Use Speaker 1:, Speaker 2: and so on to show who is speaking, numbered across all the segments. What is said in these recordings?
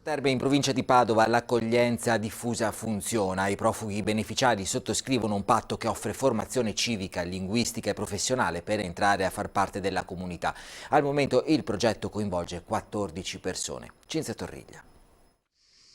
Speaker 1: Terme in provincia di Padova l'accoglienza diffusa funziona. I profughi beneficiari sottoscrivono un patto che offre formazione civica, linguistica e professionale per entrare a far parte della comunità. Al momento il progetto coinvolge 14 persone. Cinzia Torriglia.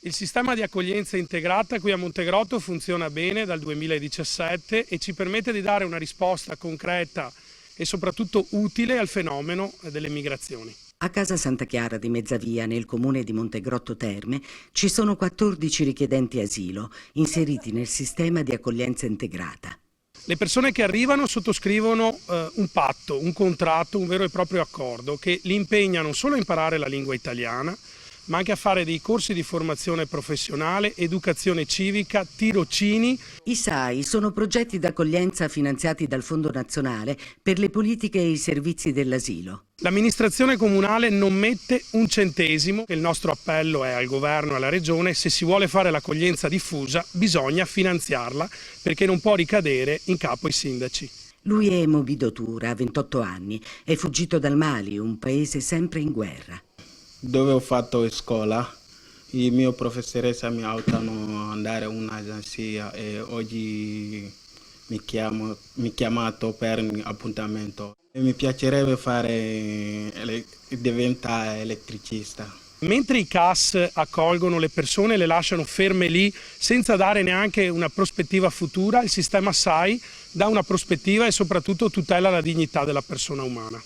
Speaker 2: Il sistema di accoglienza integrata qui a Montegrotto funziona bene dal 2017 e ci permette di dare una risposta concreta e soprattutto utile al fenomeno delle migrazioni.
Speaker 3: A Casa Santa Chiara di Mezzavia, nel comune di Montegrotto Terme, ci sono 14 richiedenti asilo inseriti nel sistema di accoglienza integrata.
Speaker 2: Le persone che arrivano sottoscrivono un patto, un contratto, un vero e proprio accordo che li impegna non solo a imparare la lingua italiana, ma anche a fare dei corsi di formazione professionale, educazione civica, tirocini.
Speaker 3: I SAI sono progetti d'accoglienza finanziati dal Fondo Nazionale per le politiche e i servizi dell'asilo.
Speaker 2: L'amministrazione comunale non mette un centesimo. Il nostro appello è al governo e alla regione: se si vuole fare l'accoglienza diffusa bisogna finanziarla, perché non può ricadere in capo ai sindaci.
Speaker 3: Lui è Mobido Tura, ha 28 anni, è fuggito dal Mali, un paese sempre in guerra.
Speaker 4: Dove ho fatto scuola, il mio professoressa mi ha andare in un'agenzia e oggi mi chiamato per un appuntamento. Mi piacerebbe diventare elettricista.
Speaker 2: Mentre i CAS accolgono le persone e le lasciano ferme lì senza dare neanche una prospettiva futura, il sistema SAI dà una prospettiva e soprattutto tutela la dignità della persona umana.